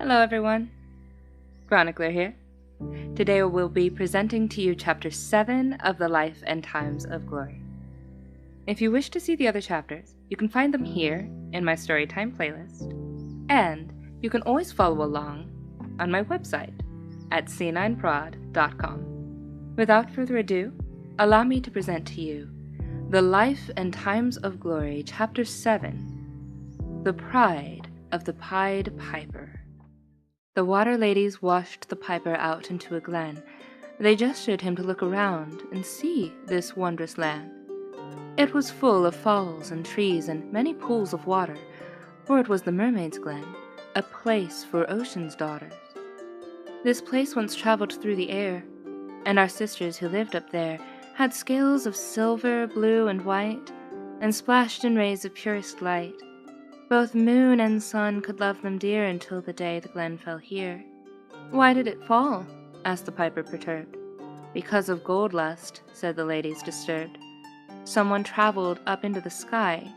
Hello everyone, Chronicler here. Today we'll be presenting to you Chapter 7 of The Life and Times of Glory. If you wish to see the other chapters, you can find them here in my Storytime playlist, and you can always follow along on my website at c9prod.com. Without further ado, allow me to present to you The Life and Times of Glory, Chapter 7, The Pride of the Pied Piper. The water ladies washed the piper out into a glen. They gestured him to look around and see this wondrous land. It was full of falls and trees and many pools of water, for it was the mermaid's glen, a place for ocean's daughters. This place once traveled through the air, and our sisters who lived up there had scales of silver, blue, and white, and splashed in rays of purest light. Both moon and sun could love them dear until the day the glen fell here. Why did it fall? Asked the piper, perturbed. Because of gold lust, said the ladies, disturbed. Someone traveled up into the sky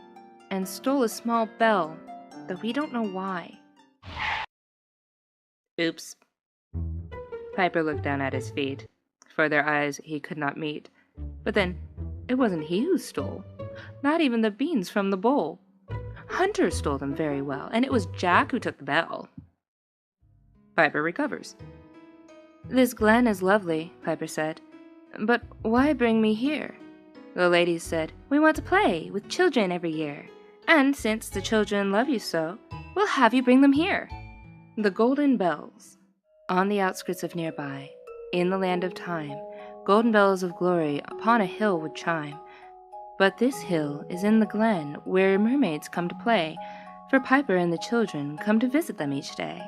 and stole a small bell, though we don't know why. Oops. Piper looked down at his feet. For their eyes he could not meet. But then, it wasn't he who stole. Not even the beans from the bowl. Hunter stole them very well, and it was Jack who took the bell. Piper recovers. This glen is lovely, Piper said, but why bring me here? The ladies said, we want to play with children every year, and since the children love you so, we'll have you bring them here. The golden bells. On the outskirts of nearby, in the land of time, golden bells of glory upon a hill would chime. But this hill is in the glen where mermaids come to play, for Piper and the children come to visit them each day.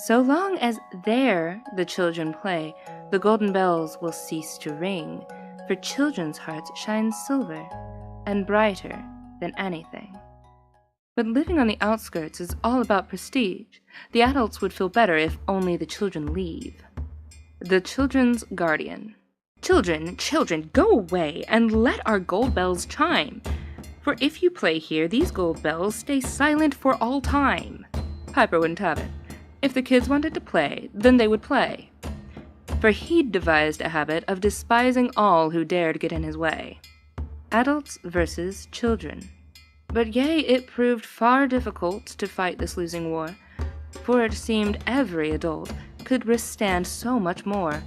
So long as there the children play, the golden bells will cease to ring, for children's hearts shine silver and brighter than anything. But living on the outskirts is all about prestige. The adults would feel better if only the children leave. The Children's Guardian. Children, go away, and let our gold bells chime. For if you play here, these gold bells stay silent for all time. Piper wouldn't have it. If the kids wanted to play, then they would play. For he'd devised a habit of despising all who dared get in his way. Adults versus children. But yea, it proved far difficult to fight this losing war, for it seemed every adult could withstand so much more.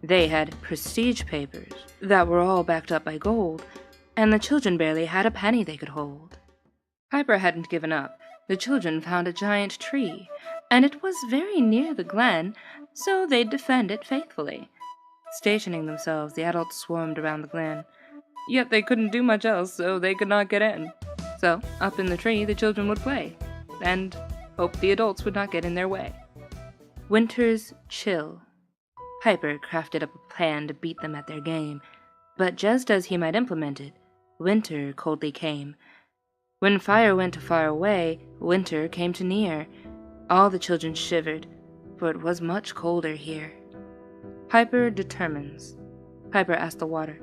They had prestige papers that were all backed up by gold, and the children barely had a penny they could hold. Piper hadn't given up. The children found a giant tree, and it was very near the glen, so they'd defend it faithfully. Stationing themselves, the adults swarmed around the glen. Yet they couldn't do much else, so they could not get in. So, up in the tree, the children would play, and hope the adults would not get in their way. Winter's chill. Piper crafted up a plan to beat them at their game, but just as he might implement it, winter coldly came. When fire went far away, winter came to near. All the children shivered, for it was much colder here. Piper determines. Piper asked the water.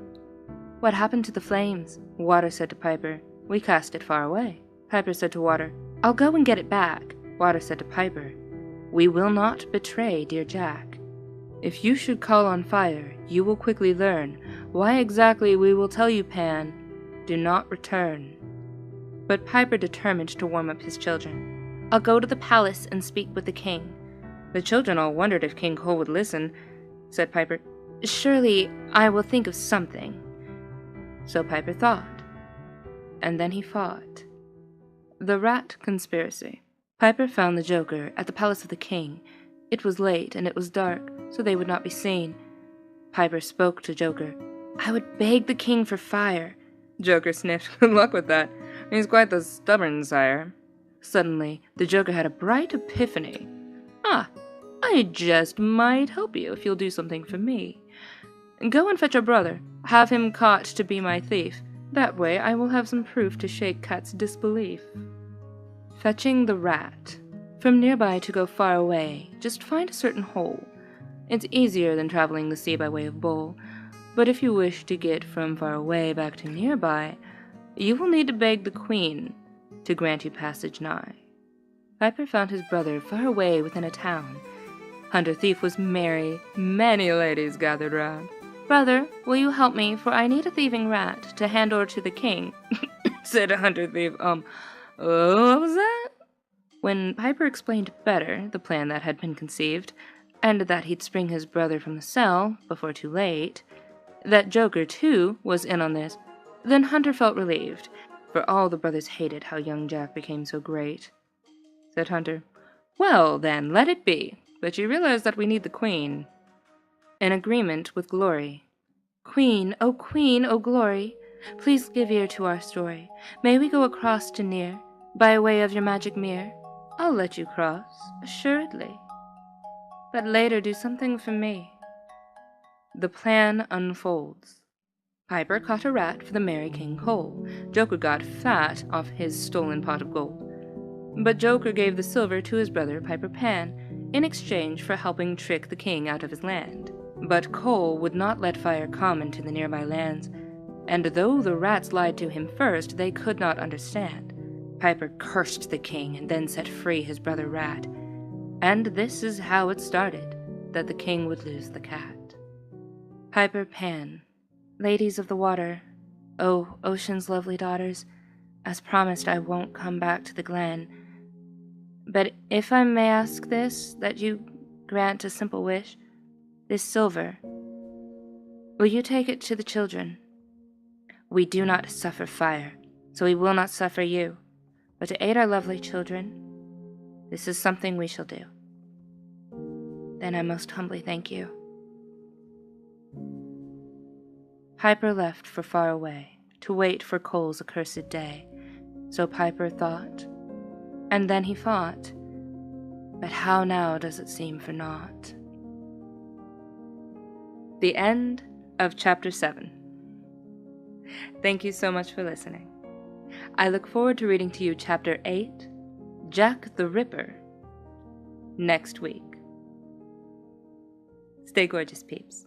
What happened to the flames? Water said to Piper, we cast it far away. Piper said to water, I'll go and get it back. Water said to Piper, we will not betray dear Jack. If you should call on fire, you will quickly learn why exactly we will tell you, Pan. Do not return. But Piper determined to warm up his children. I'll go to the palace and speak with the king. The children all wondered if King Cole would listen. Said Piper, surely I will think of something. So Piper thought. And then he fought. The Rat Conspiracy. Piper found the Joker at the palace of the king. It was late and it was dark, so they would not be seen. Piper spoke to Joker. I would beg the king for fire. Joker sniffed. Good luck with that. He's quite the stubborn sire. Suddenly, the Joker had a bright epiphany. I just might help you if you'll do something for me. Go and fetch your brother. Have him caught to be my thief. That way I will have some proof to shake Cat's disbelief. Fetching the rat. From nearby to go far away, just find a certain hole. It's easier than traveling the sea by way of bowl, but if you wish to get from far away back to nearby, you will need to beg the queen to grant you passage nigh. Piper found his brother far away within a town. Hunter Thief was merry. Many ladies gathered round. "Brother, will you help me, for I need a thieving rat to hand over to the king," said Hunter Thief. What was that? When Piper explained better the plan that had been conceived, and that he'd spring his brother from the cell before too late, that Joker, too, was in on this, then Hunter felt relieved, for all the brothers hated how young Jack became so great. Said Hunter, "Well, then, let it be, but you realize that we need the Queen." In agreement with Glory. Queen, oh Glory, please give ear to our story. May we go across to near, by way of your magic mirror? I'll let you cross, assuredly. But later do something for me. The plan unfolds. Piper caught a rat for the Merry King Cole. Joker got fat off his stolen pot of gold. But Joker gave the silver to his brother Piper Pan in exchange for helping trick the king out of his land. But Cole would not let fire come into the nearby lands, and though the rats lied to him first, they could not understand. Piper cursed the king and then set free his brother Rat. And this is how it started, that the king would lose the cat. Piper Pan. Ladies of the water, oh, ocean's lovely daughters, as promised I won't come back to the glen. But if I may ask this, that you grant a simple wish, this silver, will you take it to the children? We do not suffer fire, so we will not suffer you. But to aid our lovely children, this is something we shall do. Then I most humbly thank you. Piper left for far away, to wait for Cole's accursed day. So Piper thought, and then he fought. But how now does it seem for naught? The end of Chapter 7. Thank you so much for listening. I look forward to reading to you Chapter 8, Jack the Ripper, next week. Stay gorgeous, peeps.